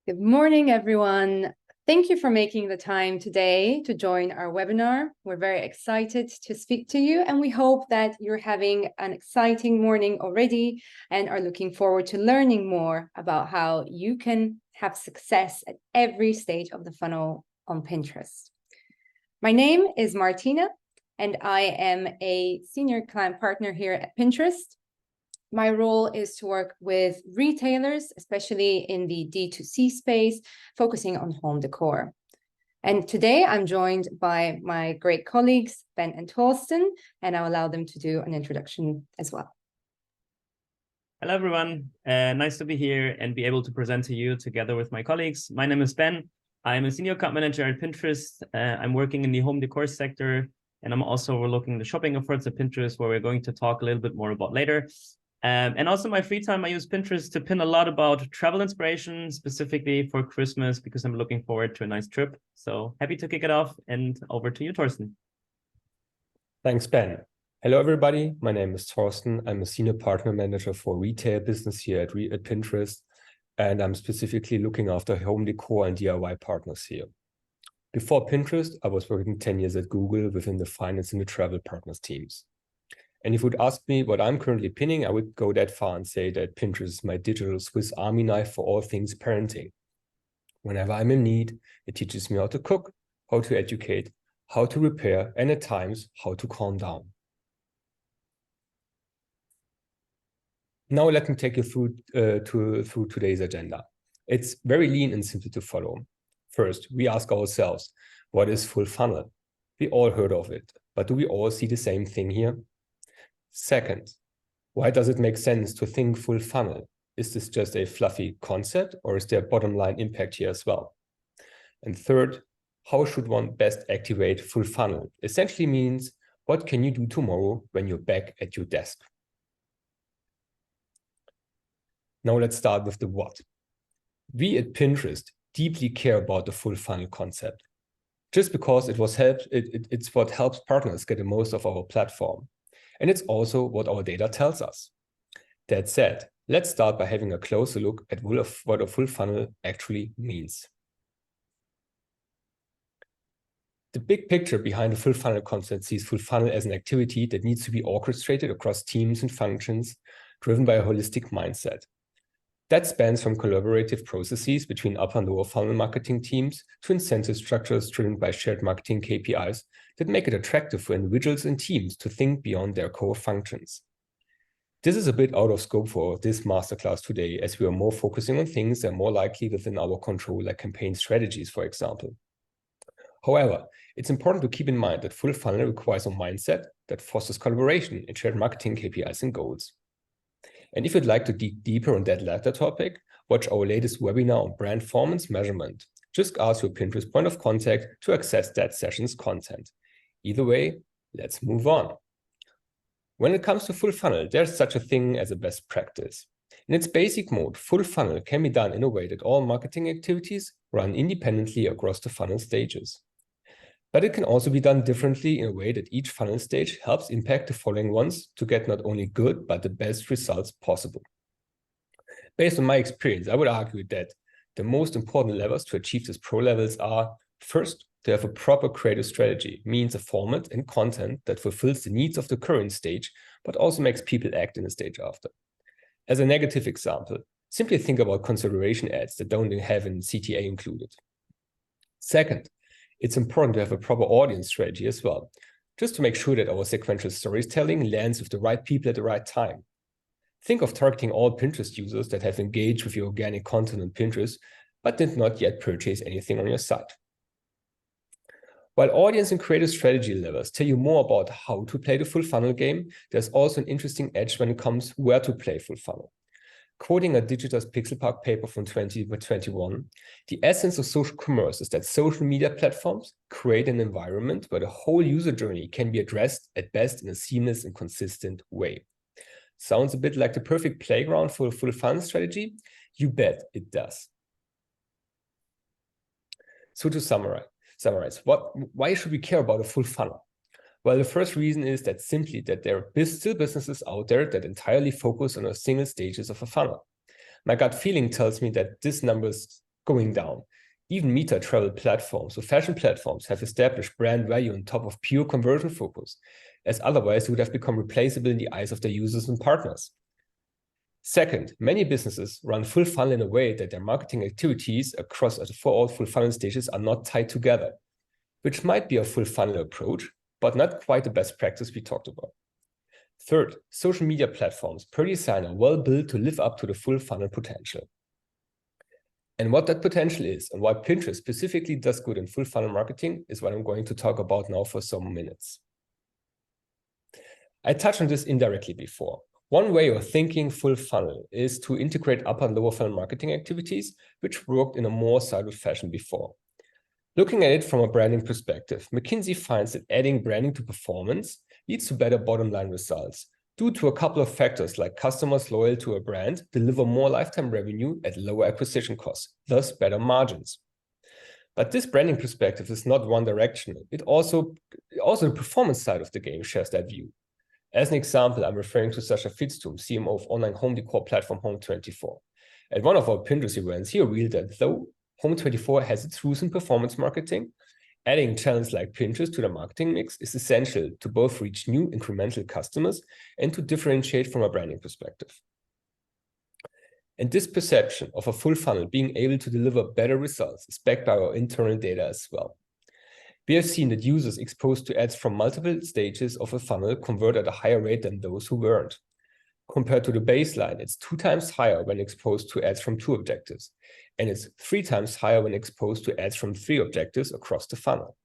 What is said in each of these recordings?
Good morning, everyone. Thank you for making the time today to join our webinar. We're very excited to speak to you, and we hope that you're having an exciting morning already and are looking forward to learning more about how you can have success at every stage of the funnel on Pinterest. My name is Martina, and I am a senior client partner here at Pinterest. My role is to work with retailers, especially in the D2C space, focusing on home decor. And today I'm joined by my great colleagues, Ben and Torsten, and I'll allow them to do an introduction as well. Hello, everyone. Nice to be here and be able to present to you together with my colleagues. My name is Ben. I'm a senior account manager at Pinterest. I'm working in the home decor sector, and I'm also overlooking the shopping efforts at Pinterest, where we're going to talk a little bit more about later. And also in my free time, I use Pinterest to pin a lot about travel inspiration, specifically for Christmas, because I'm looking forward to a nice trip. So happy to kick it off, and over to you, Torsten. Thanks, Ben. Hello, everybody. My name is Torsten. I'm a senior partner manager for retail business here at Pinterest, and I'm specifically looking after home decor and DIY partners here. Before Pinterest, I was working 10 years at Google within the finance and the travel partners teams. And if you would ask me what I'm currently pinning, I would go that far and say that Pinterest is my digital Swiss Army knife for all things parenting. Whenever I'm in need, it teaches me how to cook, how to educate, how to repair, and at times, how to calm down. Now let me take you through today's agenda. It's very lean and simple to follow. First, we ask ourselves, what is full funnel? We all heard of it, but do we all see the same thing here? Second, why does it make sense to think full funnel? Is this just a fluffy concept, or is there bottom line impact here as well? And third, how should one best activate full funnel? Essentially means, what can you do tomorrow when you're back at your desk? Now let's start with the what. We at Pinterest deeply care about the full funnel concept. Just because it's what helps partners get the most of our platform. And it's also what our data tells us. That said, let's start by having a closer look at what a full funnel actually means. The big picture behind the full funnel concept sees full funnel as an activity that needs to be orchestrated across teams and functions, driven by a holistic mindset. That spans from collaborative processes between upper and lower funnel marketing teams to incentive structures driven by shared marketing KPIs that make it attractive for individuals and teams to think beyond their core functions. This is a bit out of scope for this masterclass today, as we are more focusing on things that are more likely within our control, like campaign strategies, for example. However, it's important to keep in mind that full funnel requires a mindset that fosters collaboration and shared marketing KPIs and goals. And if you'd like to dig deeper on that latter topic, watch our latest webinar on brand performance measurement. Just ask your Pinterest point of contact to access that session's content. Either way, let's move on. When it comes to full funnel, there's such a thing as a best practice. In its basic mode, full funnel can be done in a way that all marketing activities run independently across the funnel stages. But it can also be done differently in a way that each funnel stage helps impact the following ones to get not only good, but the best results possible. Based on my experience, I would argue that the most important levers to achieve these pro levels are, first, to have a proper creative strategy, means a format and content that fulfills the needs of the current stage, but also makes people act in the stage after. As a negative example, simply think about consideration ads that don't have an CTA included. Second, it's important to have a proper audience strategy as well, just to make sure that our sequential storytelling lands with the right people at the right time. Think of targeting all Pinterest users that have engaged with your organic content on Pinterest, but did not yet purchase anything on your site. While audience and creative strategy levels tell you more about how to play the full funnel game, there's also an interesting edge when it comes where to play full funnel. Quoting a Digitas Pixelpark paper from 2021, the essence of social commerce is that social media platforms create an environment where the whole user journey can be addressed at best in a seamless and consistent way. Sounds a bit like the perfect playground for a full funnel strategy? You bet it does. So to summarize, why should we care about a full funnel? Well, the first reason is that simply that there are still businesses out there that entirely focus on a single stages of a funnel. My gut feeling tells me that this number is going down. Even meta travel platforms or fashion platforms have established brand value on top of pure conversion focus, as otherwise they would have become replaceable in the eyes of their users and partners. Second, many businesses run full funnel in a way that their marketing activities across all full funnel stages are not tied together, which might be a full funnel approach, but not quite the best practice we talked about. Third, social media platforms per design are well built to live up to the full funnel potential. And what that potential is and why Pinterest specifically does good in full funnel marketing is what I'm going to talk about now for some minutes. I touched on this indirectly before. One way of thinking full funnel is to integrate upper and lower funnel marketing activities, which worked in a more siloed fashion before. Looking at it from a branding perspective, McKinsey finds that adding branding to performance leads to better bottom line results due to a couple of factors like customers loyal to a brand deliver more lifetime revenue at lower acquisition costs, thus better margins. But this branding perspective is not one directional. It also the performance side of the game shares that view. As an example, I'm referring to Sascha Fitztum, CMO of online home decor platform Home24. At one of our Pinterest events, he revealed that though Home24 has its roots in performance marketing, adding channels like Pinterest to the marketing mix is essential to both reach new incremental customers and to differentiate from a branding perspective. And this perception of a full funnel being able to deliver better results is backed by our internal data as well. We have seen that users exposed to ads from multiple stages of a funnel convert at a higher rate than those who weren't. Compared to the baseline, it's 2 times higher when exposed to ads from 2 objectives, and it's 3 times higher when exposed to ads from 3 objectives across the funnel.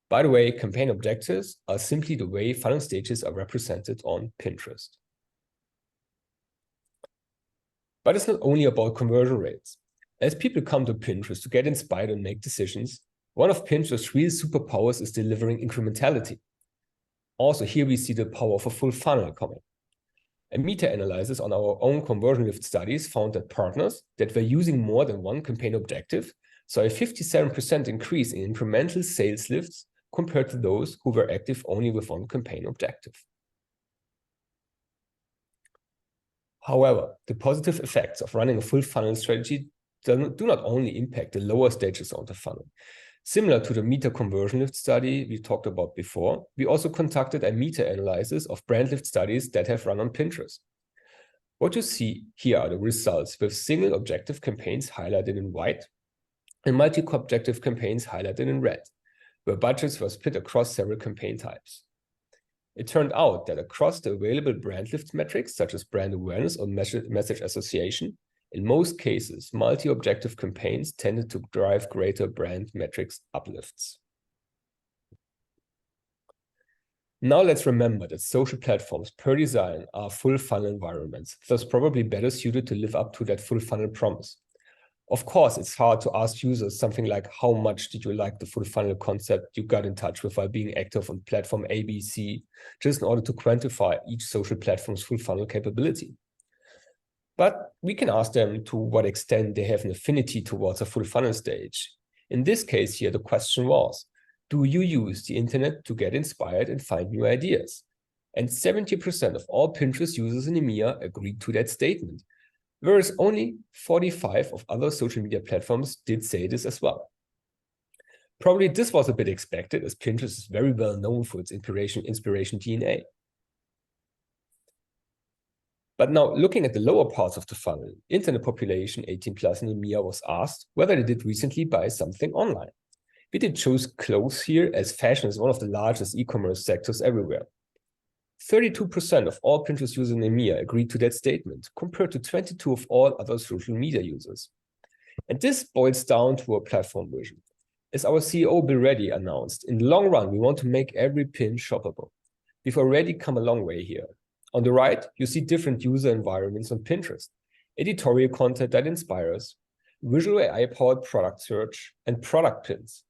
By the way, campaign objectives are simply the way funnel stages are represented on Pinterest. But it's not only about conversion rates. As people come to Pinterest to get inspired and make decisions, one of Pinterest's real superpowers is delivering incrementality. Also, here we see the power of a full funnel coming. A meta-analysis on our own conversion lift studies found that partners that were using more than one campaign objective saw a 57% increase in incremental sales lifts compared to those who were active only with one campaign objective. However, the positive effects of running a full funnel strategy do not only impact the lower stages of the funnel. Similar to the meta conversion lift study we talked about before, we also conducted a meta-analysis of brand lift studies that have run on Pinterest. What you see here are the results with single objective campaigns highlighted in white and multi-objective campaigns highlighted in red, where budgets were split across several campaign types. It turned out that across the available brand lift metrics, such as brand awareness or message association, in most cases, multi-objective campaigns tended to drive greater brand metrics uplifts. Now let's remember that social platforms per design are full funnel environments, thus probably better suited to live up to that full funnel promise. Of course, it's hard to ask users something like, how much did you like the full funnel concept you got in touch with while being active on platform ABC, just in order to quantify each social platform's full funnel capability. But we can ask them to what extent they have an affinity towards a full funnel stage. In this case here, the question was, do you use the internet to get inspired and find new ideas? And 70% of all Pinterest users in EMEA agreed to that statement, whereas only 45% of other social media platforms did say this as well. Probably this was a bit expected, as Pinterest is very well known for its inspiration DNA. But now, looking at the lower parts of the funnel, internet population 18 plus in EMEA was asked whether they did recently buy something online. We did choose clothes here, as fashion is one of the largest e-commerce sectors everywhere. 32% of all Pinterest users in EMEA agreed to that statement, compared to 22% of all other social media users. And this boils down to a platform vision. As our CEO Bill Ready announced, in the long run, we want to make every pin shoppable. We've already come a long way here. On the right, you see different user environments on Pinterest, editorial content that inspires, visual AI-powered product search, and product pins.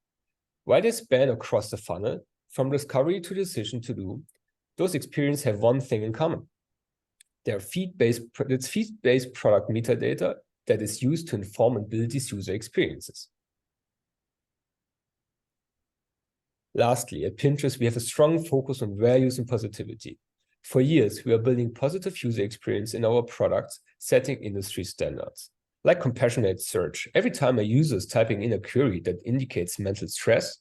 While they span across the funnel, from discovery to decision to do, those experiences have one thing in common. It's feed-based product metadata that is used to inform and build these user experiences. Lastly, at Pinterest, we have a strong focus on values and positivity. For years, we are building positive user experience in our products, setting industry standards. Like compassionate search, every time a user is typing in a query that indicates mental stress,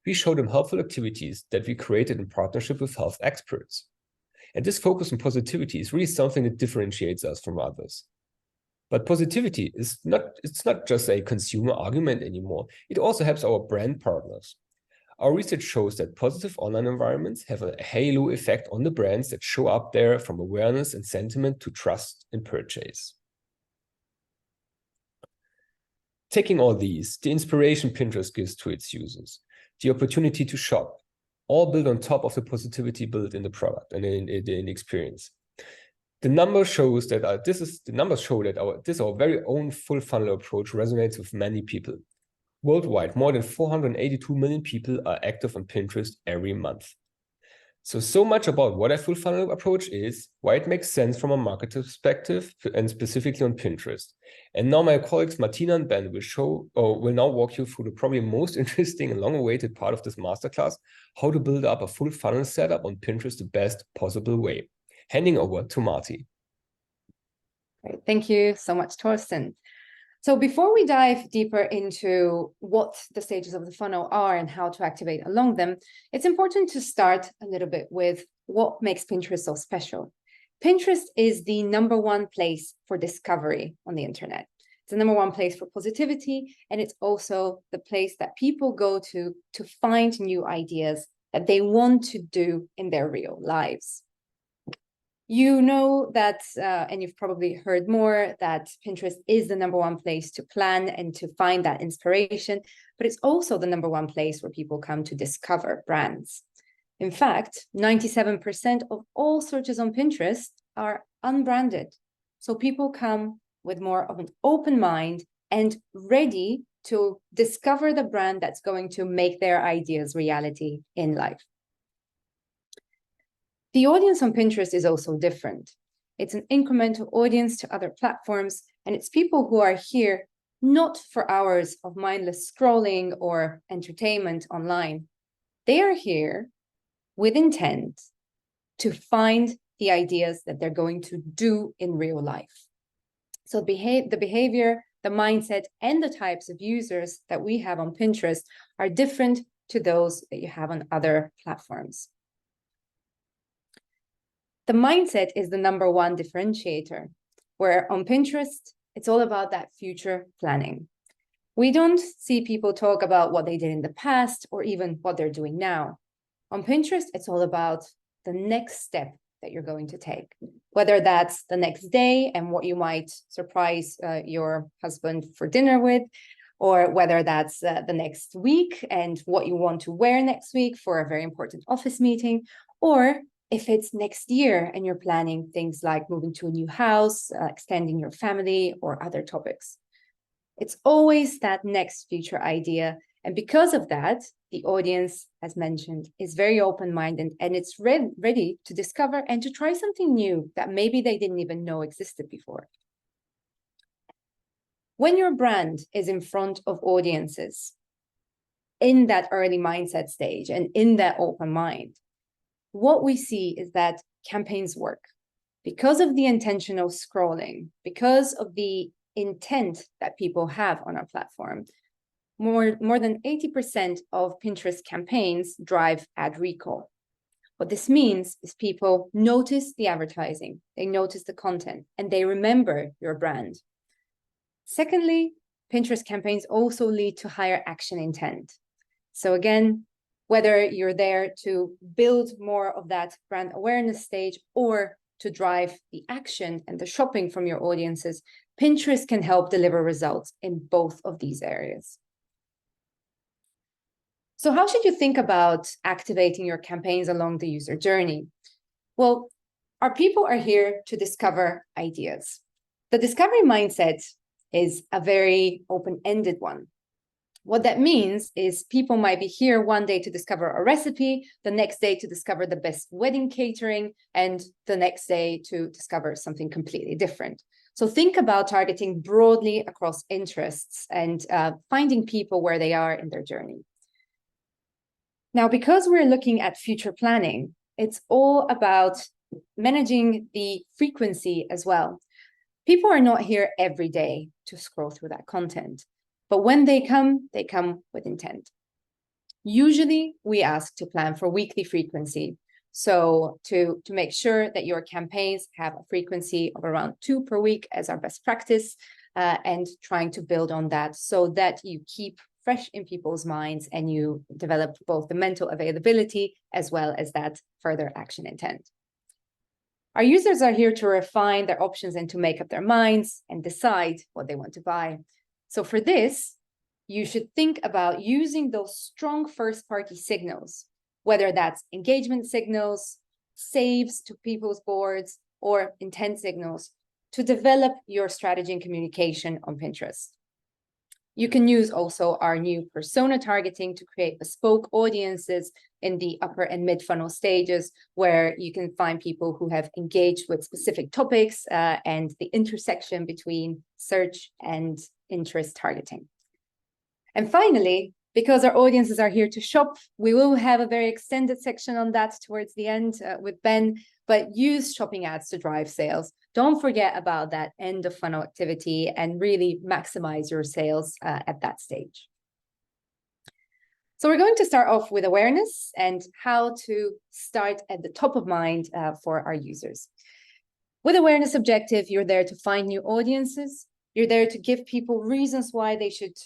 we show them helpful activities that we created in partnership with health experts. And this focus on positivity is really something that differentiates us from others. But positivity is it's not just a consumer argument anymore. It also helps our brand partners. Our research shows that positive online environments have a halo effect on the brands that show up there, from awareness and sentiment to trust and purchase. Taking all these, the inspiration Pinterest gives to its users, the opportunity to shop, all built on top of the positivity built in the product and in the experience. The numbers show that our very own full funnel approach resonates with many people. Worldwide, more than 482 million people are active on Pinterest every month. So much about what a full funnel approach is, why it makes sense from a marketer perspective, and specifically on Pinterest. And now my colleagues Martina and Ben will now walk you through the probably most interesting and long-awaited part of this masterclass, how to build up a full funnel setup on Pinterest the best possible way. Handing over to Marty. Great. Thank you so much, Torsten. So before we dive deeper into what the stages of the funnel are and how to activate along them, it's important to start a little bit with what makes Pinterest so special. Pinterest is the #1 place for discovery on the internet. It's the #1 place for positivity, and it's also the place that people go to find new ideas that they want to do in their real lives. You know that, and you've probably heard more, that Pinterest is the #1 place to plan and to find that inspiration, but it's also the #1 place where people come to discover brands. In fact, 97% of all searches on Pinterest are unbranded. So people come with more of an open mind and ready to discover the brand that's going to make their ideas reality in life. The audience on Pinterest is also different. It's an incremental audience to other platforms, and it's people who are here not for hours of mindless scrolling or entertainment online. They are here with intent to find the ideas that they're going to do in real life. So the behavior, the mindset, and the types of users that we have on Pinterest are different to those that you have on other platforms. The mindset is the #1 differentiator, where on Pinterest, it's all about that future planning. We don't see people talk about what they did in the past or even what they're doing now. On Pinterest, it's all about the next step that you're going to take, whether that's the next day and what you might surprise your husband for dinner with, or whether that's the next week and what you want to wear next week for a very important office meeting, or if it's next year and you're planning things like moving to a new house, extending your family, or other topics. It's always that next future idea. And because of that, the audience, as mentioned, is very open-minded, and it's ready to discover and to try something new that maybe they didn't even know existed before. When your brand is in front of audiences in that early mindset stage and in that open mind, what we see is that campaigns work because of the intentional scrolling, because of the intent that people have on our platform. More than 80% of Pinterest campaigns drive ad recall. What this means is people notice the advertising, they notice the content, and they remember your brand. Secondly, Pinterest campaigns also lead to higher action intent. So again, whether you're there to build more of that brand awareness stage or to drive the action and the shopping from your audiences, Pinterest can help deliver results in both of these areas. So how should you think about activating your campaigns along the user journey? Well, our people are here to discover ideas. The discovery mindset is a very open-ended one. What that means is people might be here one day to discover a recipe, the next day to discover the best wedding catering, and the next day to discover something completely different. So think about targeting broadly across interests and finding people where they are in their journey. Now, because we're looking at future planning, it's all about managing the frequency as well. People are not here every day to scroll through that content, but when they come with intent. Usually we ask to plan for weekly frequency. So to make sure that your campaigns have a frequency of around 2 per week as our best practice, and trying to build on that so that you keep fresh in people's minds and you develop both the mental availability as well as that further action intent. Our users are here to refine their options and to make up their minds and decide what they want to buy. So for this, you should think about using those strong first-party signals, whether that's engagement signals, saves to people's boards, or intent signals, to develop your strategy and communication on Pinterest. You can use also our new persona targeting to create bespoke audiences in the upper and mid-funnel stages, where you can find people who have engaged with specific topics and the intersection between search and interest targeting. And finally, because our audiences are here to shop, we will have a very extended section on that towards the end with Ben, but use shopping ads to drive sales. Don't forget about that end of funnel activity and really maximize your sales at that stage. So we're going to start off with awareness and how to start at the top of mind for our users. With awareness objective, you're there to find new audiences. You're there to give people reasons why they should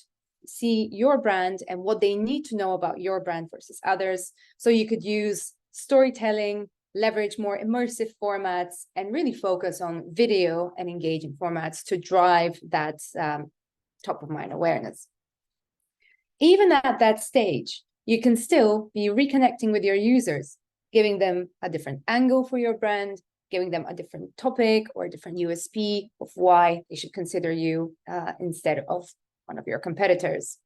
see your brand and what they need to know about your brand versus others. So you could use storytelling, leverage more immersive formats, and really focus on video and engaging formats to drive that top of mind awareness. Even at that stage, you can still be reconnecting with your users, giving them a different angle for your brand, giving them a different topic or a different USP of why they should consider you instead of one of your competitors.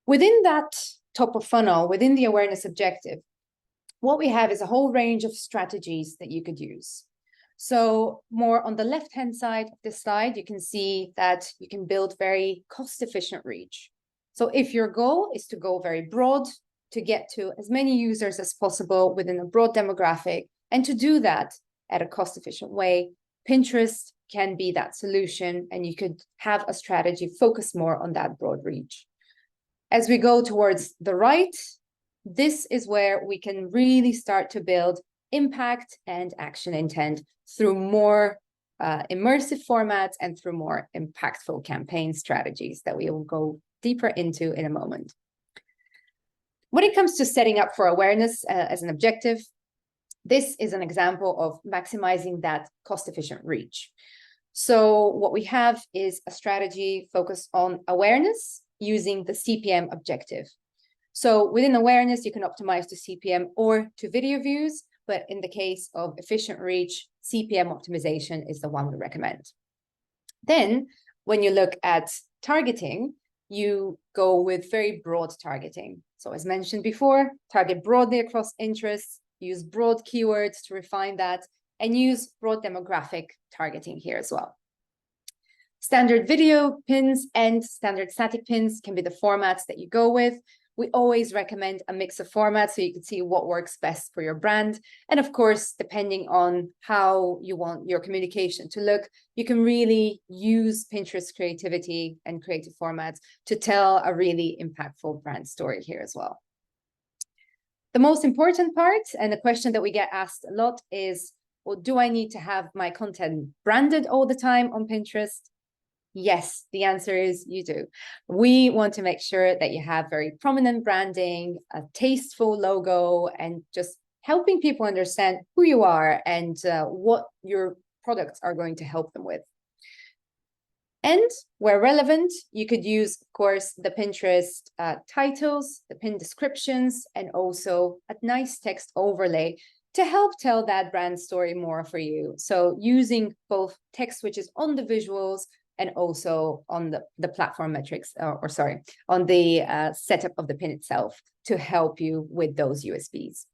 Within that top of funnel, within the awareness objective, what we have is a whole range of strategies that you could use. So more on the left-hand side of this slide, you can see that you can build very cost-efficient reach. So if your goal is to go very broad, to get to as many users as possible within a broad demographic, and to do that at a cost-efficient way, Pinterest can be that solution, and you could have a strategy focus more on that broad reach. As we go towards the right, this is where we can really start to build impact and action intent through more immersive formats and through more impactful campaign strategies that we will go deeper into in a moment. When it comes to setting up for awareness as an objective, this is an example of maximizing that cost-efficient reach. So what we have is a strategy focused on awareness using the CPM objective. So within awareness, you can optimize to CPM or to video views, but in the case of efficient reach, CPM optimization is the one we recommend. Then when you look at targeting, you go with very broad targeting. So as mentioned before, target broadly across interests, use broad keywords to refine that, and use broad demographic targeting here as well. Standard video pins and standard static pins can be the formats that you go with. We always recommend a mix of formats so you can see what works best for your brand. And of course, depending on how you want your communication to look, you can really use Pinterest creativity and creative formats to tell a really impactful brand story here as well. The most important part, and the question that we get asked a lot, is, well, do I need to have my content branded all the time on Pinterest? Yes, the answer is you do. We want to make sure that you have very prominent branding, a tasteful logo, and just helping people understand who you are and what your products are going to help them with. And where relevant, you could use, of course, the Pinterest titles, the pin descriptions, and also a nice text overlay to help tell that brand story more for you. So using both text, which is on the visuals, and also on the platform metrics, on the setup of the pin itself to help you with those USPs.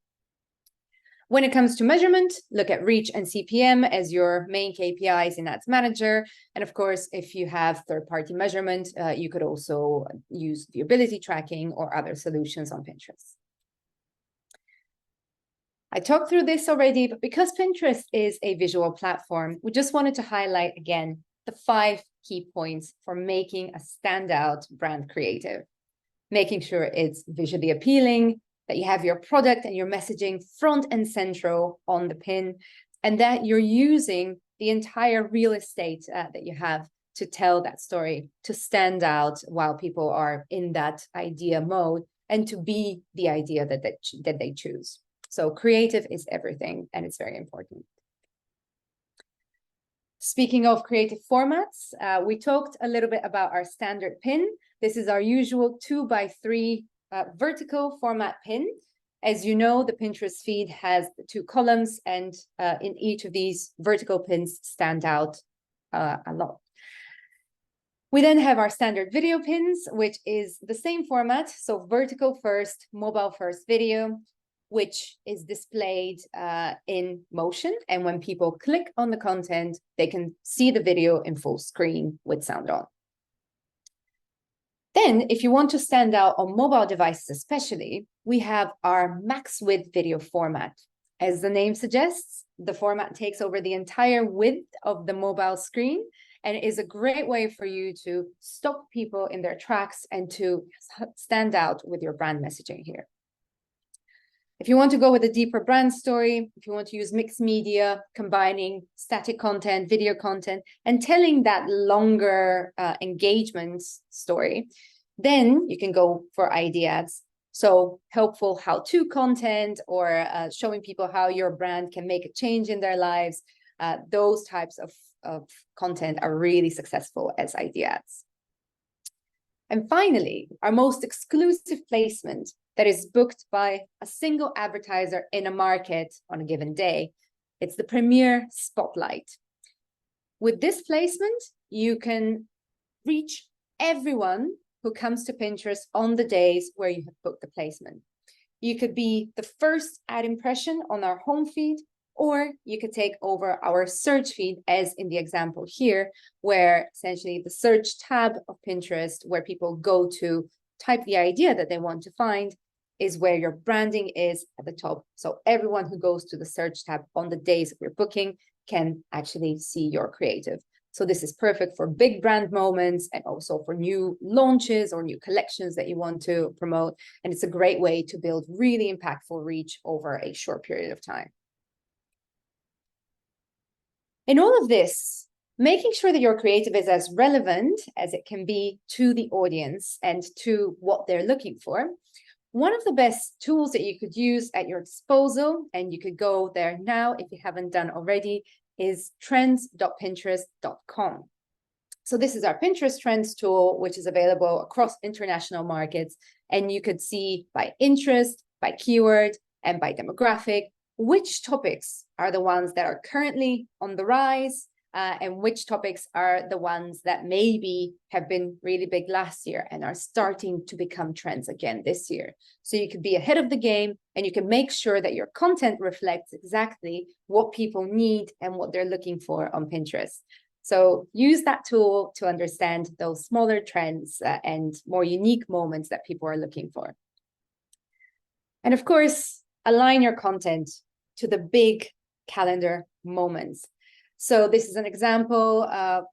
When it comes to measurement, look at reach and CPM as your main KPIs in Ads Manager. And of course, if you have third-party measurement, you could also use viewability tracking or other solutions on Pinterest. I talked through this already, but because Pinterest is a visual platform, we just wanted to highlight again the 5 key points for making a standout brand creative. Making sure it's visually appealing, that you have your product and your messaging front and central on the pin, and that you're using the entire real estate that you have to tell that story, to stand out while people are in that idea mode, and to be the idea that they choose. So creative is everything, and it's very important. Speaking of creative formats, we talked a little bit about our standard pin. This is our usual 2x3 vertical format pin. As you know, the Pinterest feed has the 2 columns, and in each of these vertical pins stand out a lot. We then have our standard video pins, which is the same format. So vertical first, mobile first video, which is displayed in motion. And when people click on the content, they can see the video in full screen with sound on. Then, if you want to stand out on mobile devices especially, we have our max width video format. As the name suggests, the format takes over the entire width of the mobile screen, and it is a great way for you to stop people in their tracks and to stand out with your brand messaging here. If you want to go with a deeper brand story, if you want to use mixed media, combining static content, video content, and telling that longer engagement story, then you can go for ID ads. So helpful how-to content, or showing people how your brand can make a change in their lives. Those types of content are really successful as ID ads. And finally, our most exclusive placement that is booked by a single advertiser in a market on a given day. It's the Premier Spotlight. With this placement, you can reach everyone who comes to Pinterest on the days where you have booked the placement. You could be the first ad impression on our home feed, or you could take over our search feed, as in the example here, where essentially the search tab of Pinterest, where people go to type the idea that they want to find, is where your branding is at the top. So everyone who goes to the search tab on the days we're booking can actually see your creative. So this is perfect for big brand moments, and also for new launches or new collections that you want to promote. And it's a great way to build really impactful reach over a short period of time. In all of this, making sure that your creative is as relevant as it can be to the audience and to what they're looking for, one of the best tools that you could use at your disposal, and you could go there now if you haven't done already, is trends.pinterest.com. So this is our Pinterest Trends tool, which is available across international markets. And you could see by interest, by keyword, and by demographic, which topics are the ones that are currently on the rise, and which topics are the ones that maybe have been really big last year and are starting to become trends again this year. So you could be ahead of the game, and you can make sure that your content reflects exactly what people need and what they're looking for on Pinterest. So use that tool to understand those smaller trends and more unique moments that people are looking for. And of course, align your content to the big calendar moments. So this is an example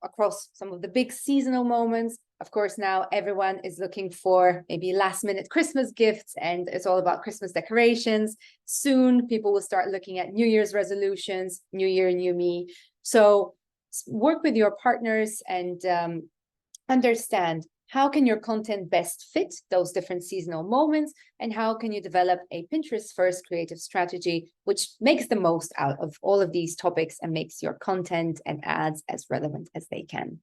across some of the big seasonal moments. Of course, now everyone is looking for maybe last minute Christmas gifts, and it's all about Christmas decorations. Soon, people will start looking at New Year's resolutions, New Year, New Me. So work with your partners and understand how can your content best fit those different seasonal moments, and how can you develop a Pinterest first creative strategy which makes the most out of all of these topics and makes your content and ads as relevant as they can.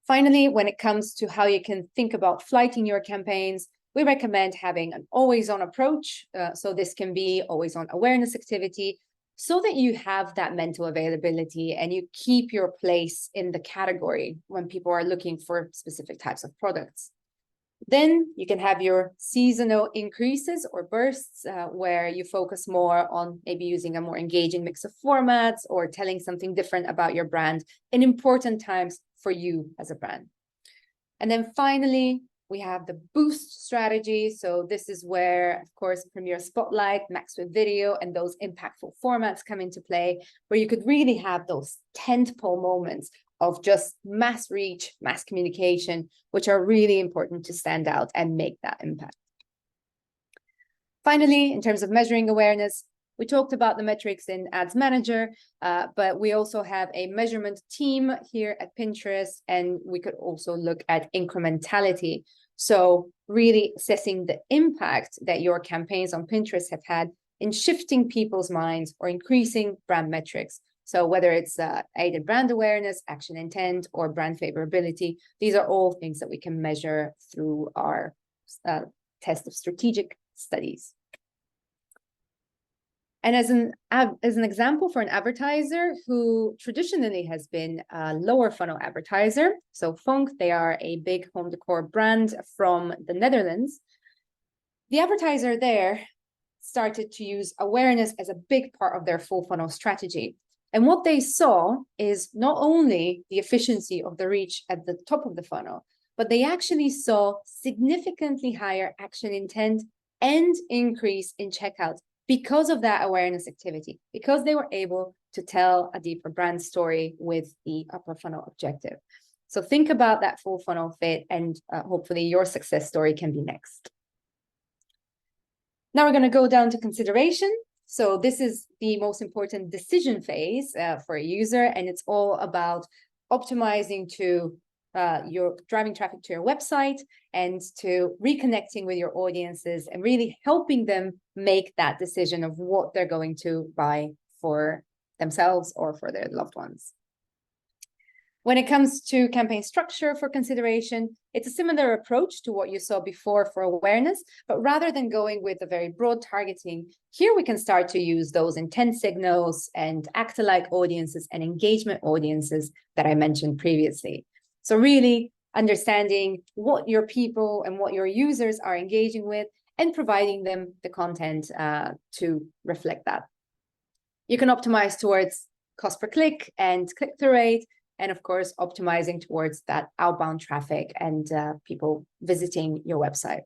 Finally, when it comes to how you can think about flighting your campaigns, we recommend having an always-on approach. So this can be always-on awareness activity, so that you have that mental availability and you keep your place in the category when people are looking for specific types of products. Then you can have your seasonal increases or bursts, where you focus more on maybe using a more engaging mix of formats or telling something different about your brand in important times for you as a brand. And then finally, we have the boost strategy. So this is where, of course, Premiere Spotlight, Max with Video, and those impactful formats come into play, where you could really have those tentpole moments of just mass reach, mass communication, which are really important to stand out and make that impact. Finally, in terms of measuring awareness, we talked about the metrics in Ads Manager, but we also have a measurement team here at Pinterest, and we could also look at incrementality. So really assessing the impact that your campaigns on Pinterest have had in shifting people's minds or increasing brand metrics. So whether it's aided brand awareness, action intent, or brand favorability, these are all things that we can measure through our test of strategic studies. And as an example for an advertiser who traditionally has been a lower funnel advertiser, so Fonk, they are a big home decor brand from the Netherlands. The advertiser there started to use awareness as a big part of their full funnel strategy. And what they saw is not only the efficiency of the reach at the top of the funnel, but they actually saw significantly higher action intent and increase in checkout because of that awareness activity, because they were able to tell a deeper brand story with the upper funnel objective. So think about that full funnel fit, and hopefully your success story can be next. Now we're going to go down to consideration. So this is the most important decision phase for a user, and it's all about optimizing to your driving traffic to your website and to reconnecting with your audiences and really helping them make that decision of what they're going to buy for themselves or for their loved ones. When it comes to campaign structure for consideration, it's a similar approach to what you saw before for awareness, but rather than going with a very broad targeting, here we can start to use those intent signals and act-alike audiences and engagement audiences that I mentioned previously. So really understanding what your people and what your users are engaging with and providing them the content to reflect that. You can optimize towards cost per click and click-through rate, and of course, optimizing towards that outbound traffic and people visiting your website.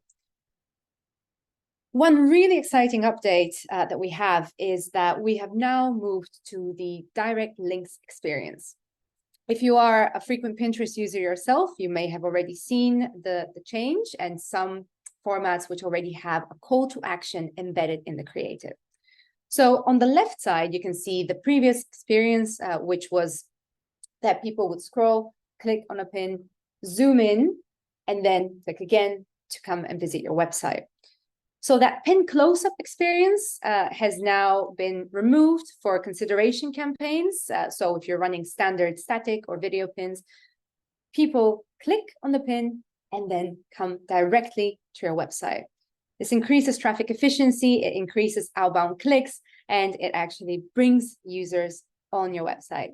One really exciting update that we have is that we have now moved to the direct links experience. If you are a frequent Pinterest user yourself, you may have already seen the change and some formats which already have a call to action embedded in the creative. So on the left side, you can see the previous experience, which was that people would scroll, click on a pin, zoom in, and then click again to come and visit your website. So that pin close-up experience has now been removed for consideration campaigns. So if you're running standard static or video pins, people click on the pin and then come directly to your website. This increases traffic efficiency, it increases outbound clicks, and it actually brings users on your website.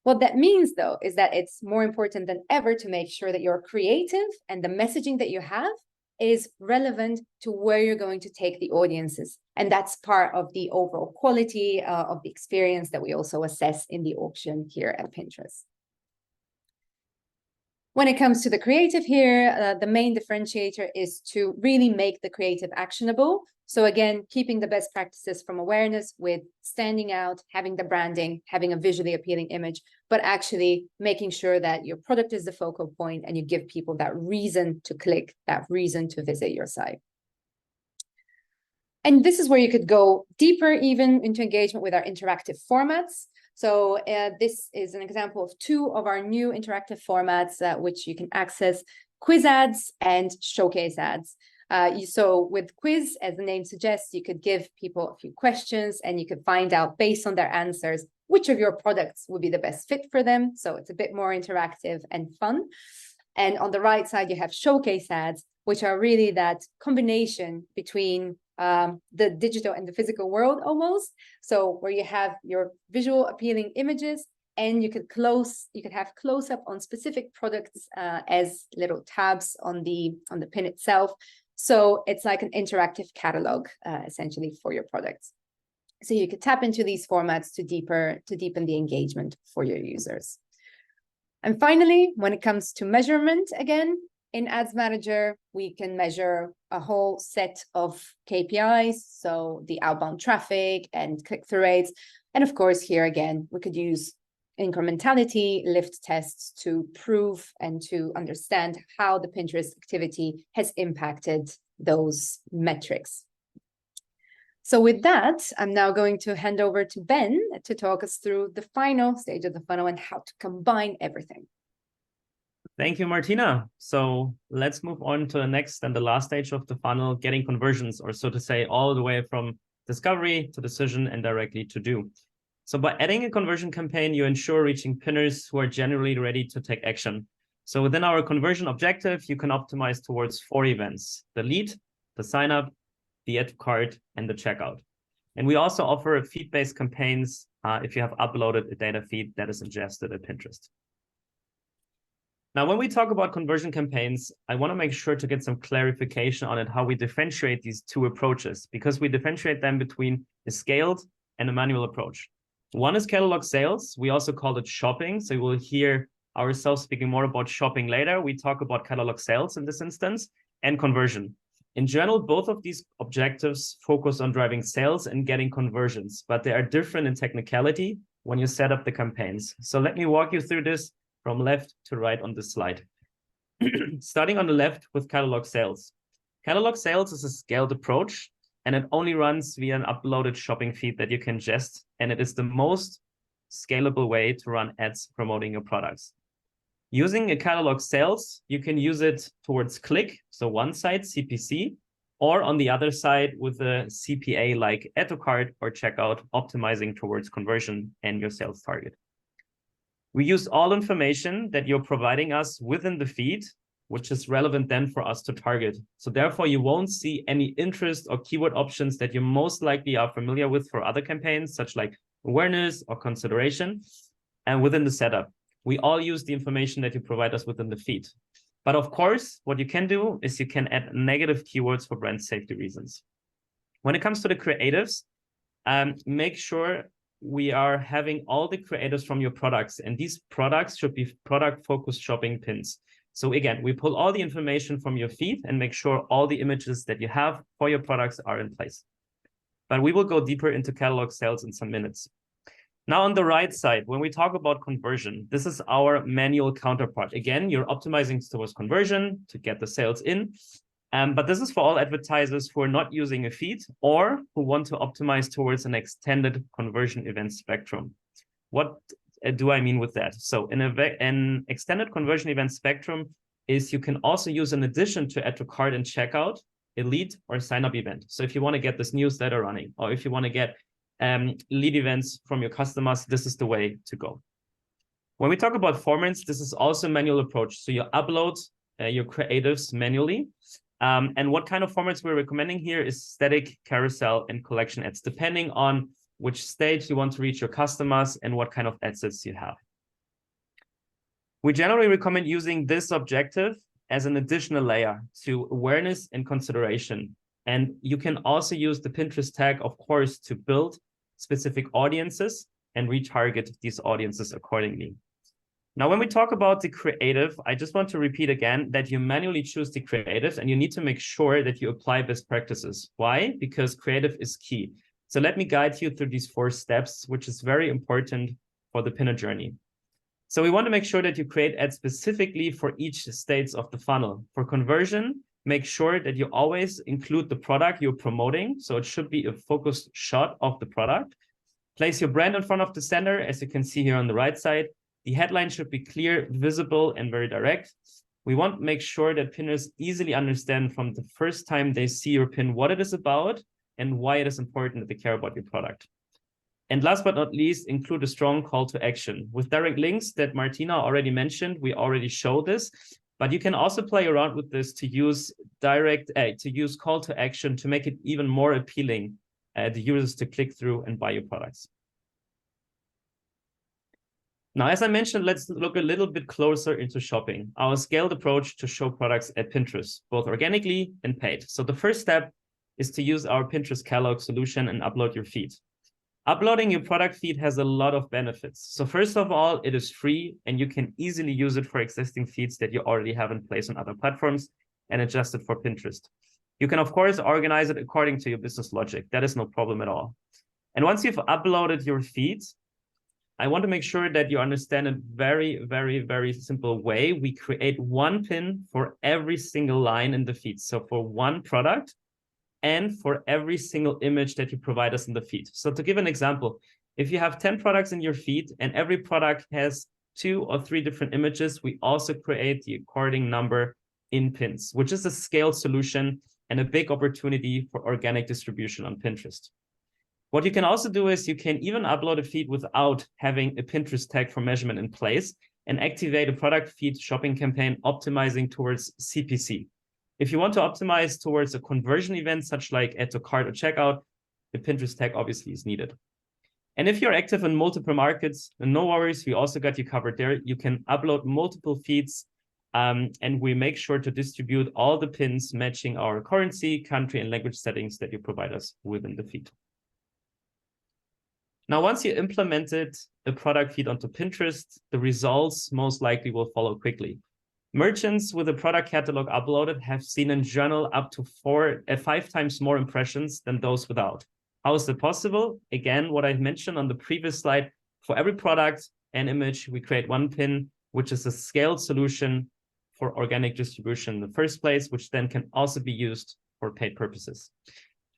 What that means, though, is that it's more important than ever to make sure that you're creative and the messaging that you have is relevant to where you're going to take the audiences. And that's part of the overall quality of the experience that we also assess in the auction here at Pinterest. When it comes to the creative here, the main differentiator is to really make the creative actionable. So again, keeping the best practices from awareness with standing out, having the branding, having a visually appealing image, but actually making sure that your product is the focal point and you give people that reason to click, that reason to visit your site. And this is where you could go deeper even into engagement with our interactive formats. So this is an example of two of our new interactive formats which you can access: quiz ads and showcase ads. So with quiz, as the name suggests, you could give people a few questions and you could find out based on their answers which of your products would be the best fit for them. So it's a bit more interactive and fun. And on the right side, you have showcase ads, which are really that combination between the digital and the physical world almost. So where you have your visual appealing images and you could have close up on specific products as little tabs on the pin itself. So it's like an interactive catalog essentially for your products. So you could tap into these formats to deepen the engagement for your users. And finally, when it comes to measurement, again, In Ads Manager, we can measure a whole set of KPIs, so the outbound traffic and click-through rates. And of course, here again, we could use incrementality lift tests to prove and to understand how the Pinterest activity has impacted those metrics. So with that, I'm now going to hand over to Ben to talk us through the final stage of the funnel and how to combine everything. Thank you, Martina. So let's move on to the next and the last stage of the funnel, getting conversions, or so to say, all the way from discovery to decision and directly to do. So by adding a conversion campaign, you ensure reaching pinners who are generally ready to take action. So within our conversion objective, you can optimize towards 4 events: the lead, the sign up, the add to cart, and the checkout. And we also offer feed-based campaigns if you have uploaded a data feed that is ingested at Pinterest. Now, when we talk about conversion campaigns, I want to make sure to get some clarification on it, how we differentiate these two approaches, because we differentiate them between a scaled and a manual approach. One is catalog sales. We also call it shopping. So you will hear ourselves speaking more about shopping later. We talk about catalog sales in this instance, and conversion. In general, both of these objectives focus on driving sales and getting conversions, but they are different in technicality when you set up the campaigns. So let me walk you through this from left to right on this slide. Starting on the left with catalog sales. Catalog sales is a scaled approach, and it only runs via an uploaded shopping feed that you can ingest, and it is the most scalable way to run ads promoting your products. Using a catalog sales, you can use it towards click, so one side, CPC, or on the other side with a CPA like add to cart or checkout, optimizing towards conversion and your sales target. We use all information that you're providing us within the feed, which is relevant then for us to target. So therefore, you won't see any interest or keyword options that you most likely are familiar with for other campaigns, such like awareness or consideration. And within the setup, we all use the information that you provide us within the feed. But of course, what you can do is you can add negative keywords for brand safety reasons. When it comes to the creatives, make sure we are having all the creatives from your products, and these products should be product-focused shopping pins. So again, we pull all the information from your feed and make sure all the images that you have for your products are in place. But we will go deeper into catalog sales in some minutes. Now on the right side, when we talk about conversion, this is our manual counterpart. Again, you're optimizing towards conversion to get the sales in. But this is for all advertisers who are not using a feed or who want to optimize towards an extended conversion event spectrum. What do I mean with that? So an extended conversion event spectrum is you can also use, in addition to add to cart and checkout, a lead or sign up event. So if you want to get this newsletter running, or if you want to get lead events from your customers, this is the way to go. When we talk about formats, this is also a manual approach. So you upload your creatives manually. And what kind of formats we're recommending here is static, carousel, and collection ads, depending on which stage you want to reach your customers and what kind of ad sets you have. We generally recommend using this objective as an additional layer to awareness and consideration. And you can also use the Pinterest tag, of course, to build specific audiences and retarget these audiences accordingly. Now, when we talk about the creative, I just want to repeat again that you manually choose the creatives and you need to make sure that you apply best practices. Why? Because creative is key. So let me guide you through these 4 steps, which is very important for the pinner journey. So we want to make sure that you create ads specifically for each stage of the funnel. For conversion, make sure that you always include the product you're promoting. So it should be a focused shot of the product. Place your brand in front of the sender, as you can see here on the right side. The headline should be clear, visible, and very direct. We want to make sure that pinners easily understand from the first time they see your pin what it is about and why it is important that they care about your product. And last but not least, include a strong call to action. With direct links that Martina already mentioned, we already showed this, but you can also play around with this to use call to action to make it even more appealing the users to click through and buy your products. Now, as I mentioned, let's look a little bit closer into shopping, our scaled approach to show products at Pinterest, both organically and paid. So the first step is to use our Pinterest catalog solution and upload your feed. Uploading your product feed has a lot of benefits. So first of all, it is free and you can easily use it for existing feeds that you already have in place on other platforms and adjust it for Pinterest. You can, of course, organize it according to your business logic. That is no problem at all. And once you've uploaded your feed, I want to make sure that you understand a very, very, very simple way. We create one pin for every single line in the feed. So for one product, and for every single image that you provide us in the feed. So to give an example, if you have 10 products in your feed and every product has 2 or 3 different images, we also create the according number in pins, which is a scaled solution and a big opportunity for organic distribution on Pinterest. What you can also do is you can even upload a feed without having a Pinterest tag for measurement in place and activate a product feed shopping campaign optimizing towards CPC. If you want to optimize towards a conversion event, such like add to cart or checkout, the Pinterest tag obviously is needed. And if you're active in multiple markets, no worries, we also got you covered there. You can upload multiple feeds, and we make sure to distribute all the pins matching our currency, country, and language settings that you provide us within the feed. Now, once you implemented a product feed onto Pinterest, the results most likely will follow quickly. Merchants with a product catalog uploaded have seen in general up to 5 times more impressions than those without. How is that possible? Again, what I mentioned on the previous slide, for every product and image, we create one pin, which is a scaled solution for organic distribution in the first place, which then can also be used for paid purposes.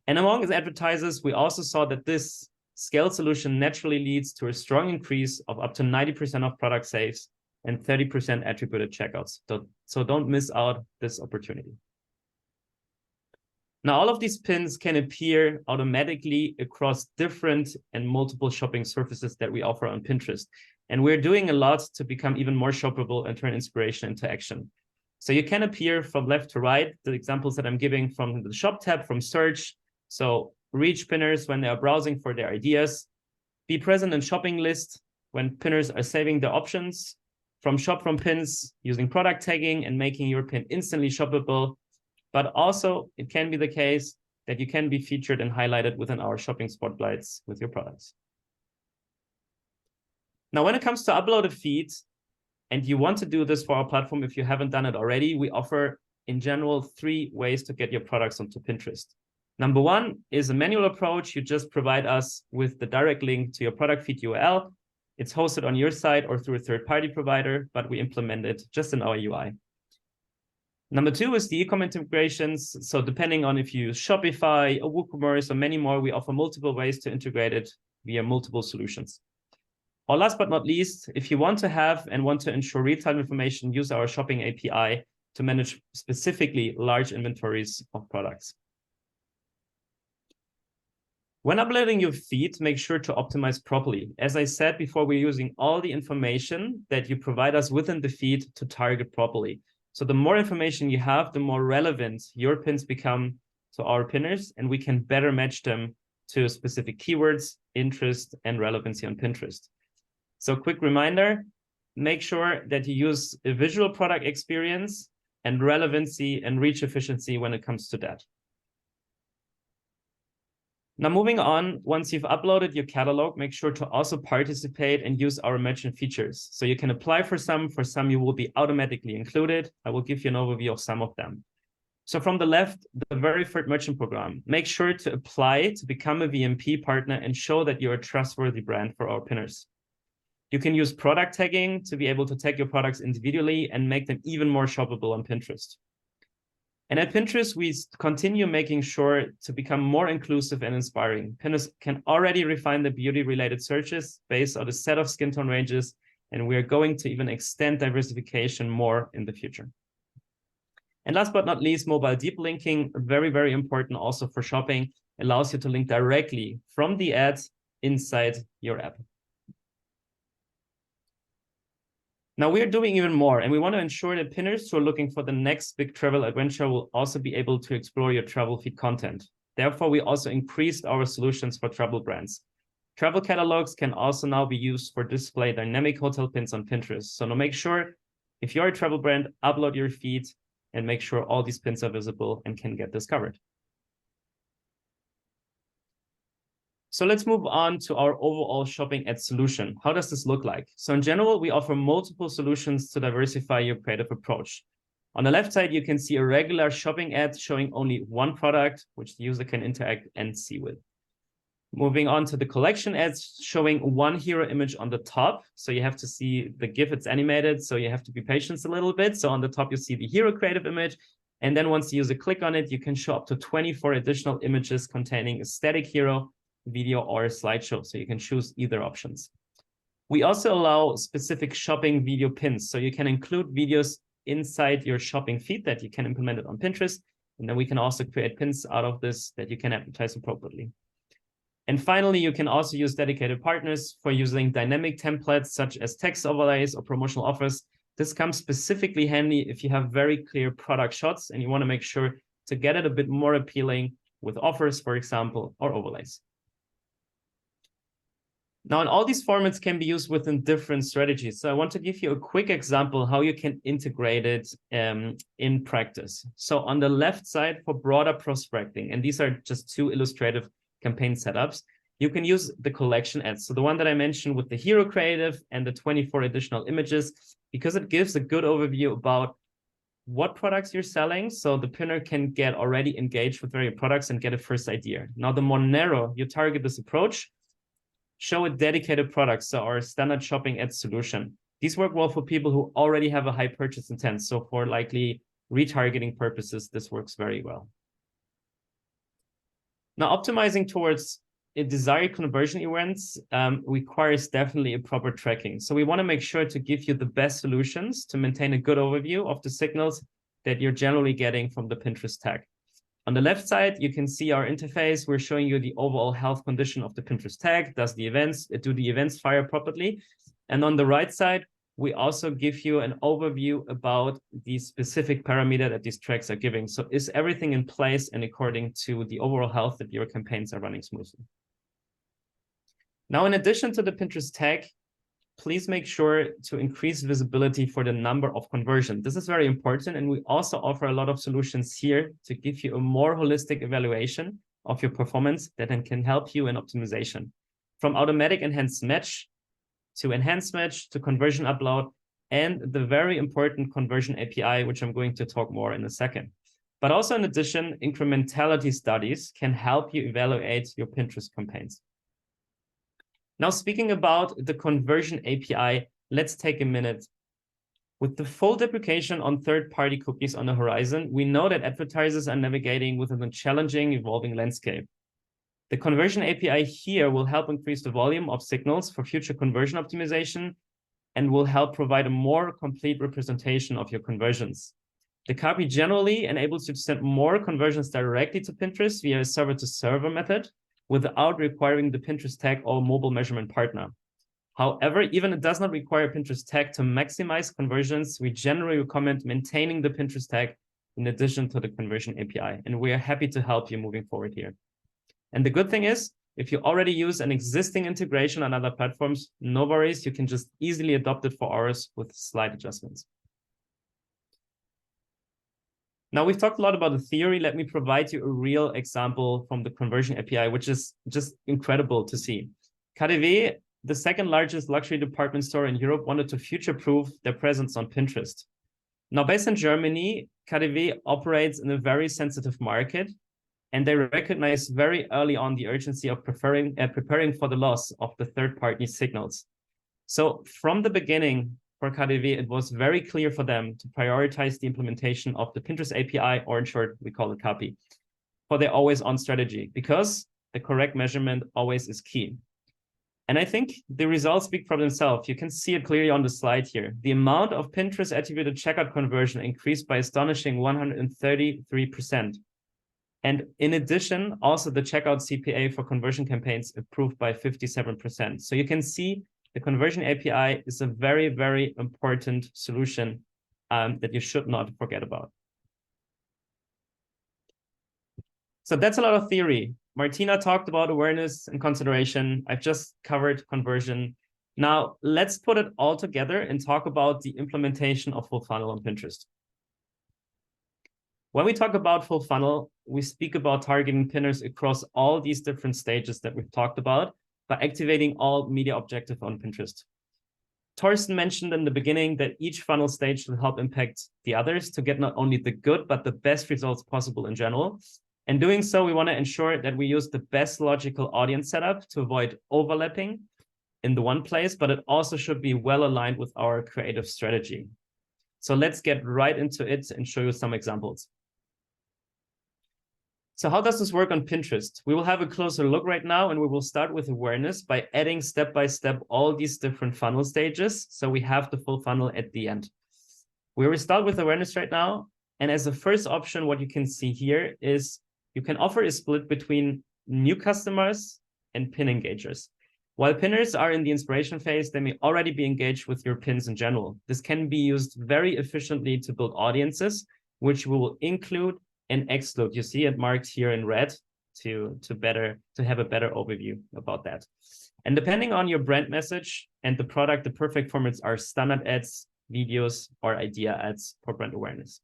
And among the advertisers, we also saw that this scaled solution naturally leads to a strong increase of up to 90% of product saves and 30% attributed checkouts. So don't miss out this opportunity. Now, all of these pins can appear automatically across different and multiple shopping surfaces that we offer on Pinterest. And we're doing a lot to become even more shoppable and turn inspiration into action. So you can appear from left to right, the examples that I'm giving from the shop tab, from search. So reach pinners when they are browsing for their ideas, be present in shopping list when pinners are saving their options, from shop from pins using product tagging and making your pin instantly shoppable. But also it can be the case that you can be featured and highlighted within our shopping spotlights with your products. Now, when it comes to uploaded feeds, and you want to do this for our platform, if you haven't done it already, we offer in general 3 ways to get your products onto Pinterest. Number 1 is a manual approach. You just provide us with the direct link to your product feed URL. It's hosted on your site or through a third-party provider, but we implement it just in our UI. Number 2 is the e-commerce integrations. So depending on if you use Shopify or WooCommerce or many more, we offer multiple ways to integrate it via multiple solutions. Or last but not least, if you want to have and want to ensure real-time information, use our shopping API to manage specifically large inventories of products. When uploading your feed, make sure to optimize properly. As I said before, we're using all the information that you provide us within the feed to target properly. So the more information you have, the more relevant your pins become to our pinners, and we can better match them to specific keywords, interest, and relevancy on Pinterest. So quick reminder, make sure that you use a visual product experience and relevancy and reach efficiency when it comes to that. Now, moving on, once you've uploaded your catalog, make sure to also participate and use our merchant features. So you can apply for some you will be automatically included. I will give you an overview of some of them. So from the left, the very first merchant program, make sure to apply to become a VMP partner and show that you're a trustworthy brand for our pinners. You can use product tagging to be able to tag your products individually and make them even more shoppable on Pinterest. And at Pinterest, we continue making sure to become more inclusive and inspiring. Pinners can already refine the beauty-related searches based on a set of skin tone ranges, and we are going to even extend diversification more in the future. And last but not least, mobile deep linking, very, very important also for shopping, allows you to link directly from the ads inside your app. Now we are doing even more, and we want to ensure that pinners who are looking for the next big travel adventure will also be able to explore your travel feed content. Therefore, we also increased our solutions for travel brands. Travel catalogs can also now be used for display dynamic hotel pins on Pinterest. So now make sure, if you're a travel brand, upload your feed and make sure all these pins are visible and can get discovered. So let's move on to our overall shopping ad solution. How does this look like? So in general, we offer multiple solutions to diversify your creative approach. On the left side, you can see a regular shopping ad showing only one product, which the user can interact and see with. Moving on to the collection ads showing one hero image on the top. So you have to see the GIF, it's animated, so you have to be patient a little bit. So on the top, you see the hero creative image. And then once the user click on it, you can show up to 24 additional images containing a static hero, video, or a slideshow. So you can choose either options. We also allow specific shopping video pins. So you can include videos inside your shopping feed that you can implement it on Pinterest. And then we can also create pins out of this that you can advertise appropriately. And finally, you can also use dedicated partners for using dynamic templates such as text overlays or promotional offers. This comes specifically handy if you have very clear product shots and you want to make sure to get it a bit more appealing with offers, for example, or overlays. Now, all these formats can be used within different strategies. So I want to give you a quick example how you can integrate it in practice. So on the left side for broader prospecting, and these are just two illustrative campaign setups, you can use the collection ads. So the one that I mentioned with the hero creative and the 24 additional images, because it gives a good overview about what products you're selling. So the pinner can get already engaged with various products and get a first idea. Now, the more narrow you target this approach, show a dedicated product, so our standard shopping ad solution. These work well for people who already have a high purchase intent. So for likely retargeting purposes, this works very well. Now, optimizing towards a desired conversion events requires definitely a proper tracking. So we want to make sure to give you the best solutions to maintain a good overview of the signals that you're generally getting from the Pinterest tag. On the left side, you can see our interface. We're showing you the overall health condition of the Pinterest tag. Do the events fire properly? And on the right side, we also give you an overview about the specific parameter that these tracks are giving. So is everything in place and according to the overall health that your campaigns are running smoothly? Now, in addition to the Pinterest tag, please make sure to increase visibility for the number of conversions. This is very important, and we also offer a lot of solutions here to give you a more holistic evaluation of your performance that then can help you in optimization. From automatic enhanced match to enhanced match to conversion upload, and the very important conversion API, which I'm going to talk more in a second. But also in addition, incrementality studies can help you evaluate your Pinterest campaigns. Now, speaking about the conversion API, let's take a minute. With the full deprecation on third-party cookies on the horizon, we know that advertisers are navigating within a challenging, evolving landscape. The conversion API here will help increase the volume of signals for future conversion optimization and will help provide a more complete representation of your conversions. The copy generally enables you to send more conversions directly to Pinterest via a server-to-server method, without requiring the Pinterest tag or mobile measurement partner. However, even it does not require Pinterest tag to maximize conversions, we generally recommend maintaining the Pinterest tag in addition to the conversion API. And we are happy to help you moving forward here. And the good thing is, if you already use an existing integration on other platforms, no worries, you can just easily adopt it for ours with slight adjustments. Now, we've talked a lot about the theory. Let me provide you a real example from the conversion API, which is just incredible to see. KaDeWe, the second largest luxury department store in Europe, wanted to future-proof their presence on Pinterest. Now, based in Germany, KaDeWe operates in a very sensitive market, and they recognize very early on the urgency of preparing for the loss of the third-party signals. So from the beginning, for KaDeWe, it was very clear for them to prioritize the implementation of the Pinterest API, or in short, we call it CAPI, for their always-on strategy, because the correct measurement always is key. And I think the results speak for themselves. You can see it clearly on the slide here. The amount of Pinterest attributed checkout conversion increased by astonishing 133%. And in addition, also the checkout CPA for conversion campaigns improved by 57%. So you can see the conversion API is a very, very important solution that you should not forget about. So that's a lot of theory. Martina talked about awareness and consideration. I've just covered conversion. Now let's put it all together and talk about the implementation of full funnel on Pinterest. When we talk about full funnel, we speak about targeting pinners across all these different stages that we've talked about by activating all media objectives on Pinterest. Torsten mentioned in the beginning that each funnel stage will help impact the others to get not only the good, but the best results possible in general. And doing so, we want to ensure that we use the best logical audience setup to avoid overlapping in the one place, but it also should be well aligned with our creative strategy. So let's get right into it and show you some examples. So how does this work on Pinterest? We will have a closer look right now, and we will start with awareness by adding step by step all these different funnel stages. So we have the full funnel at the end. We will start with awareness right now. And as the first option, what you can see here is you can offer a split between new customers and pin engagers. While pinners are in the inspiration phase, they may already be engaged with your pins in general. This can be used very efficiently to build audiences, which we will include and exclude. You see it marked here in red to have a better overview about that. And depending on your brand message and the product, the perfect formats are standard ads, videos, or idea ads for brand awareness.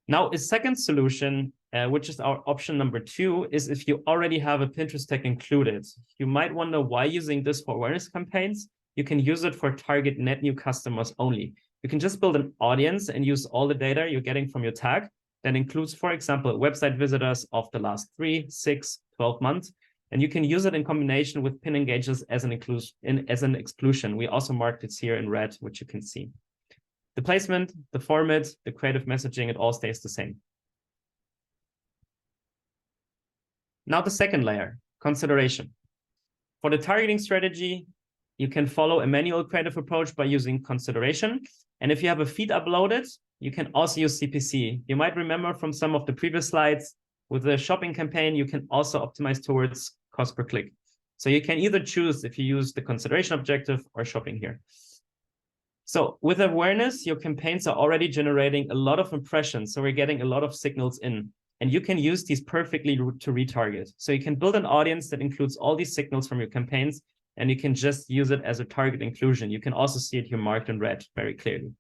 Now, a second solution, which is our option number 2, is if you already have a Pinterest tag included. You might wonder why using this for awareness campaigns. You can use it for target net new customers only. You can just build an audience and use all the data you're getting from your tag. That includes, for example, website visitors of the last 3, 6, 12 months. And you can use it in combination with pin engagers as an exclusion. We also marked it here in red, which you can see. The placement, the format, the creative messaging, it all stays the same. Now the second layer, consideration. For the targeting strategy, you can follow a manual creative approach by using consideration. And if you have a feed uploaded, you can also use CPC. You might remember from some of the previous slides, with the shopping campaign, you can also optimize towards cost per click. So you can either choose if you use the consideration objective or shopping here. So with awareness, your campaigns are already generating a lot of impressions. So we're getting a lot of signals in, and you can use these perfectly to retarget. So you can build an audience that includes all these signals from your campaigns, and you can just use it as a target inclusion. You can also see it here marked in red very clearly.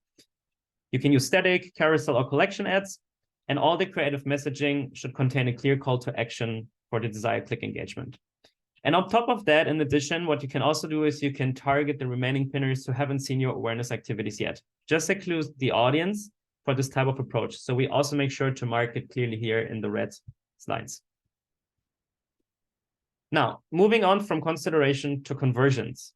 You can use static, carousel, or collection ads, and all the creative messaging should contain a clear call to action for the desired click engagement. And on top of that, in addition, what you can also do is you can target the remaining pinners who haven't seen your awareness activities yet. Just include the audience for this type of approach. So we also make sure to mark it clearly here in the red slides. Now, moving on from consideration to conversions.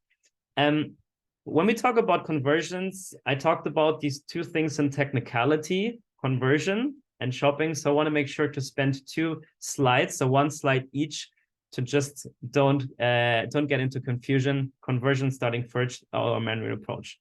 When we talk about conversions, I talked about these two things in technicality, conversion and shopping. So I want to make sure to spend 2 slides, so 1 slide each, to just don't get into confusion. Conversion starting first, our manual approach.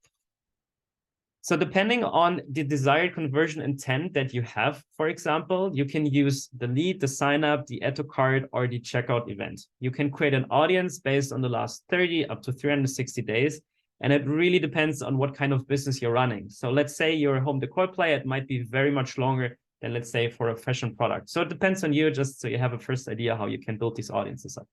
So depending on the desired conversion intent that you have, for example, you can use the lead, the sign up, the add to cart, or the checkout event. You can create an audience based on the last 30 up to 360 days. And it really depends on what kind of business you're running. So let's say you're a home decor player, it might be very much longer than, let's say, for a fashion product. So it depends on you, just so you have a first idea how you can build these audiences up.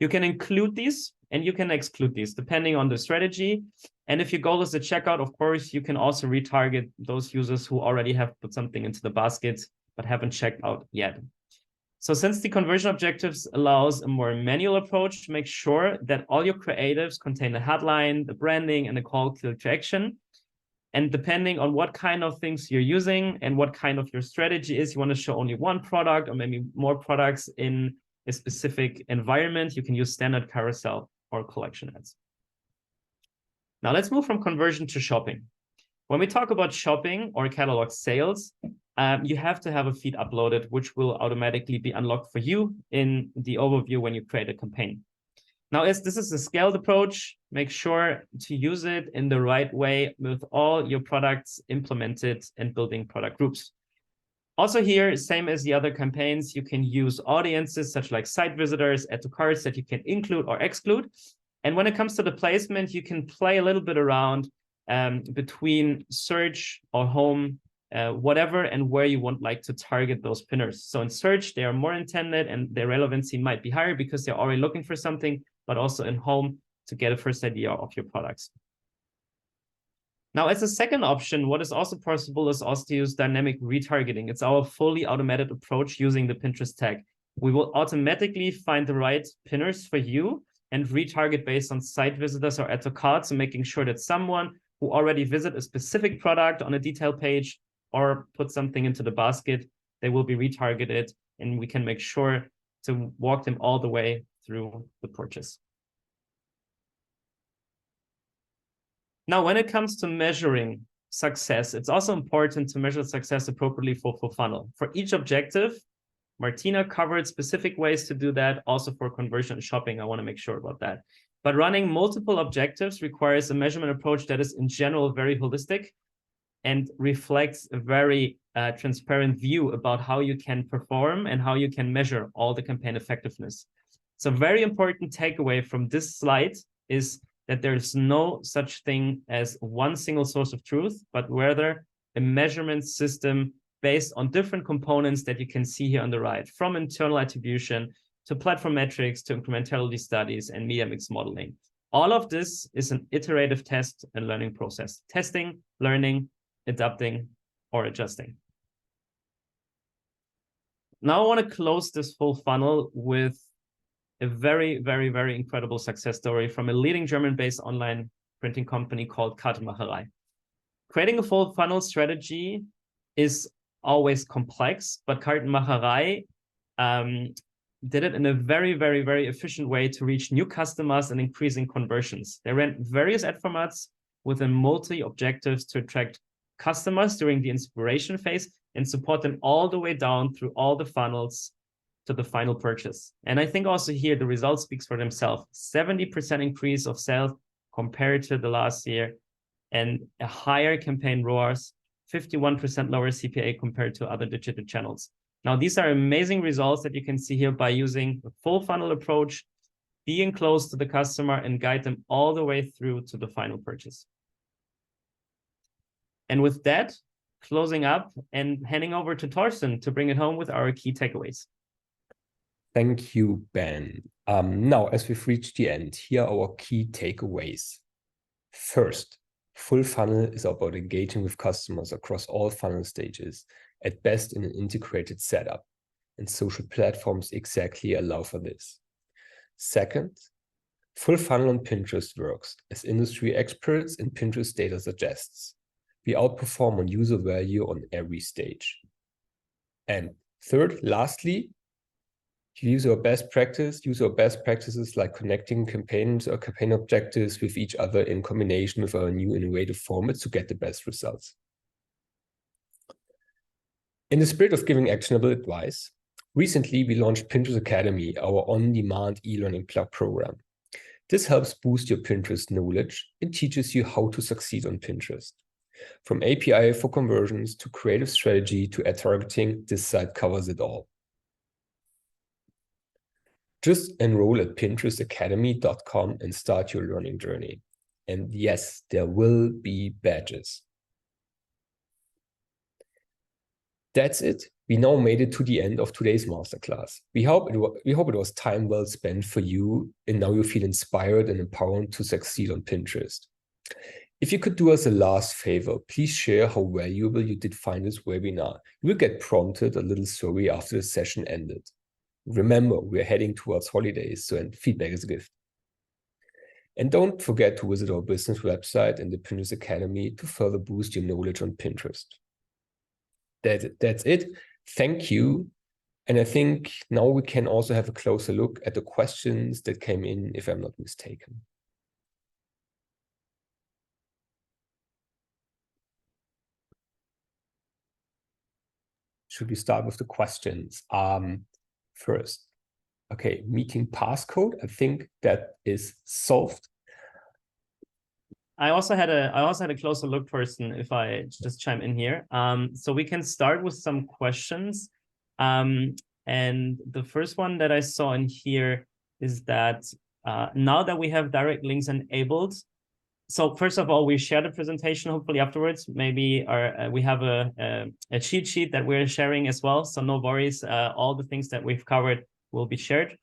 You can include these and you can exclude these depending on the strategy. And if your goal is to checkout, of course, you can also retarget those users who already have put something into the basket but haven't checked out yet. So since the conversion objectives allows a more manual approach, make sure that all your creatives contain the headline, the branding, and the call to action. And depending on what kind of things you're using and what kind of your strategy is, you want to show only one product or maybe more products in a specific environment, you can use standard carousel or collection ads. Now let's move from conversion to shopping. When we talk about shopping or catalog sales, you have to have a feed uploaded, which will automatically be unlocked for you in the overview when you create a campaign. Now, as this is a scaled approach, make sure to use it in the right way with all your products implemented and building product groups. Also here, same as the other campaigns, you can use audiences such like site visitors, add to carts that you can include or exclude. And when it comes to the placement, you can play a little bit around between search or home, whatever and where you want like to target those pinners. So in search, they are more intended and their relevancy might be higher because they're already looking for something, but also in home to get a first idea of your products. Now, as a second option, what is also possible is also to use dynamic retargeting. It's our fully automated approach using the Pinterest tag. We will automatically find the right pinners for you and retarget based on site visitors or add to carts, and making sure that someone who already visit a specific product on a detail page or put something into the basket, they will be retargeted, and we can make sure to walk them all the way through the purchase. Now, when it comes to measuring success, it's also important to measure success appropriately for full funnel. For each objective, Martina covered specific ways to do that. Also for conversion shopping, I want to make sure about that. But running multiple objectives requires a measurement approach that is in general very holistic and reflects a very transparent view about how you can perform and how you can measure all the campaign effectiveness. So very important takeaway from this slide is that there's no such thing as one single source of truth, but rather a measurement system based on different components that you can see here on the right, from internal attribution to platform metrics to incrementality studies and media mix modeling. All of this is an iterative test and learning process: testing, learning, adapting, or adjusting. Now I want to close this full funnel with a very, very, very incredible success story from a leading German-based online printing company called Kartenmacherei. Creating a full funnel strategy is always complex, but Kartenmacherei did it in a very, very, very efficient way to reach new customers and increasing conversions. They ran various ad formats within multi-objectives to attract customers during the inspiration phase and support them all the way down through all the funnels to the final purchase. And I think also here the results speaks for themselves. 70% increase of sales compared to the last year, and a higher campaign ROAS, 51% lower CPA compared to other digital channels. Now, these are amazing results that you can see here by using a full funnel approach, being close to the customer and guide them all the way through to the final purchase. And with that, closing up and handing over to Torsten to bring it home with our key takeaways. Thank you, Ben. Now, as we've reached the end, here are our key takeaways. First, full funnel is about engaging with customers across all funnel stages, at best in an integrated setup, and social platforms exactly allow for this. Second, full funnel on Pinterest works, as industry experts and Pinterest data suggests. We outperform on user value on every stage. And third, lastly, use our best practices like connecting campaigns or campaign objectives with each other in combination with our new innovative formats to get the best results. In the spirit of giving actionable advice, recently we launched Pinterest Academy, our on-demand e-learning program. This helps boost your Pinterest knowledge and teaches you how to succeed on Pinterest. From API for conversions to creative strategy to ad targeting, this site covers it all. Just enroll at pinterestacademy.com and start your learning journey. And yes, there will be badges. That's it. We now made it to the end of today's masterclass. We hope it was time well spent for you, and now you feel inspired and empowered to succeed on Pinterest. If you could do us a last favor, please share how valuable you did find this webinar. You will get prompted a little survey after the session ended. Remember, we're heading towards holidays, so feedback is a gift. And don't forget to visit our business website and the Pinterest Academy to further boost your knowledge on Pinterest. That's it. Thank you. And I think now we can also have a closer look at the questions that came in, if I'm not mistaken. Should we start with the questions? First, okay, meeting passcode. I think that is solved. I also had a closer look, person, if I just chime in here. So we can start with some questions. And the first one that I saw in here is that now that we have direct links enabled, so first of all, we share the presentation, hopefully afterwards. Maybe we have a cheat sheet that we're sharing as well. So no worries, all the things that we've covered will be shared.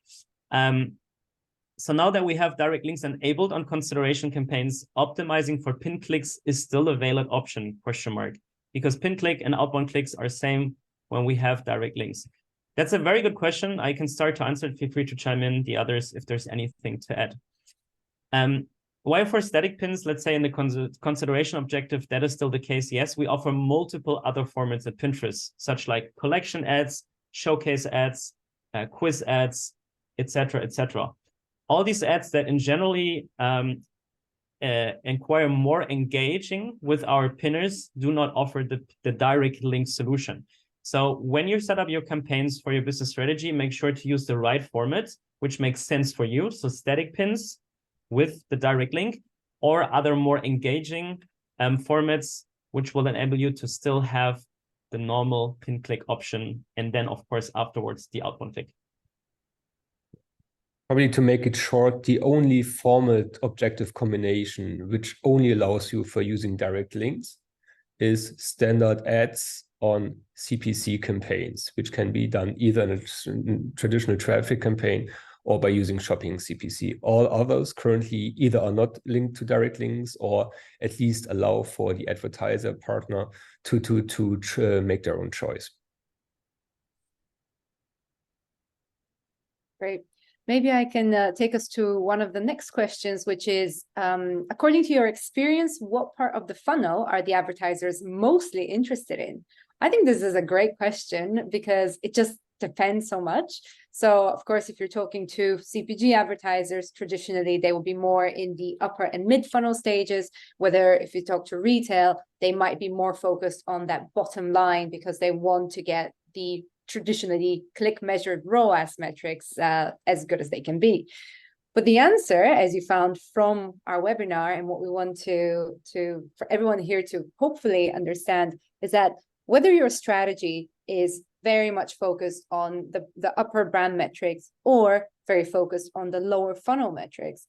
So now that we have direct links enabled on consideration campaigns, optimizing for pin clicks is still a valid option, ? Because pin click and outbound clicks are same when we have direct links. That's a very good question. I can start to answer it. Feel free to chime in, the others, if there's anything to add. Why for static pins, let's say in the consideration objective, that is still the case. Yes, we offer multiple other formats at Pinterest, such like collection ads, showcase ads, quiz ads, etc., etc. All these ads that in generally inquire more engaging with our pinners do not offer the direct link solution. So when you set up your campaigns for your business strategy, make sure to use the right format, which makes sense for you. So static pins with the direct link, or other more engaging formats, which will enable you to still have the normal pin click option. And then, of course, afterwards, the outbound click. Probably to make it short, the only format objective combination which only allows you for using direct links is standard ads on CPC campaigns, which can be done either in a traditional traffic campaign or by using shopping CPC. All others currently either are not linked to direct links or at least allow for the advertiser partner to make their own choice. Great. Maybe I can take us to one of the next questions, which is, according to your experience, what part of the funnel are the advertisers mostly interested in? I think this is a great question because it just depends so much. So, of course, if you're talking to CPG advertisers, traditionally, they will be more in the upper and mid funnel stages. Whether if you talk to retail, they might be more focused on that bottom line because they want to get the traditionally click measured ROAS metrics as good as they can be. But the answer, as you found from our webinar, and what we want for everyone here to hopefully understand, is that whether your strategy is very much focused on the upper brand metrics or very focused on the lower funnel metrics,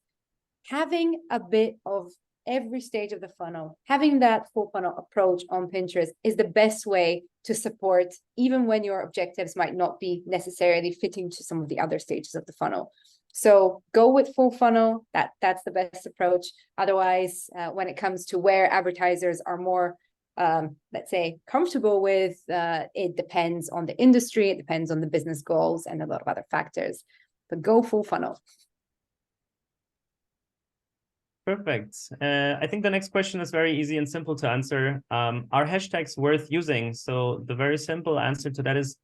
having a bit of every stage of the funnel, having that full funnel approach on Pinterest is the best way to support, even when your objectives might not be necessarily fitting to some of the other stages of the funnel. So go with full funnel, that's the best approach. Otherwise, when it comes to where advertisers are more, let's say, comfortable with, it depends on the industry, it depends on the business goals and a lot of other factors, but go full funnel. Perfect. I think the next question is very easy and simple to answer. Are hashtags worth using? So the very simple answer to that is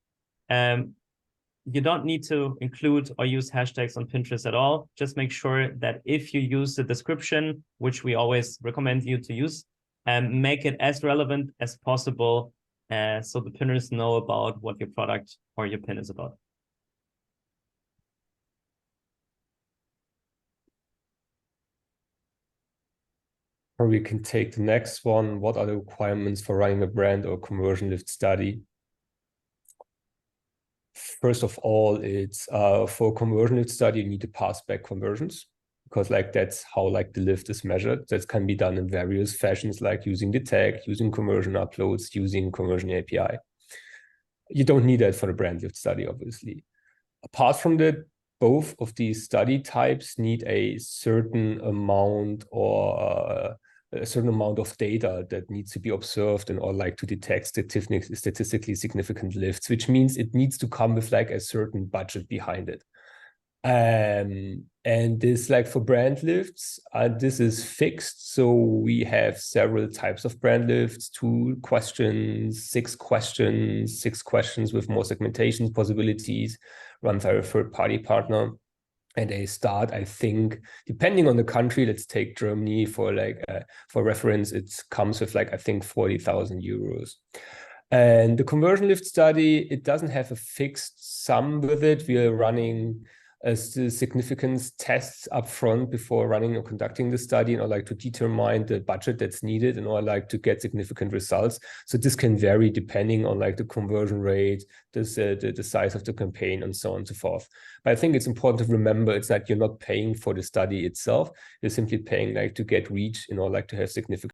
you don't need to include or use hashtags on Pinterest at all. Just make sure that if you use the description, which we always recommend you to use, make it as relevant as possible so the pinners know about what your product or your pin is about. Or we can take the next one. What are the requirements for running a brand or conversion lift study? First of all, it's for a conversion lift study, you need to pass back conversions, because that's how the lift is measured. That can be done in various fashions, like using the tag, using conversion uploads, using conversion API. You don't need that for the brand lift study, obviously. Apart from that, both of these study types need a certain amount or a certain amount of data that needs to be observed in order to detect statistically significant lifts, which means it needs to come with a certain budget behind it. And this, for brand lifts, this is fixed. So we have several types of brand lifts: 2 questions, 6 questions, 6 questions with more segmentation possibilities, run by a third-party partner. And they start, I think, depending on the country, let's take Germany for reference, it comes with I think 40,000 euros. And the conversion lift study, it doesn't have a fixed sum with it. We are running significance tests up front before running or conducting the study in order to determine the budget that's needed in order to get significant results. So this can vary depending on the conversion rate, the size of the campaign, and so on and so forth. But I think it's important to remember it's that you're not paying for the study itself. You're simply paying to get reach in order to have significant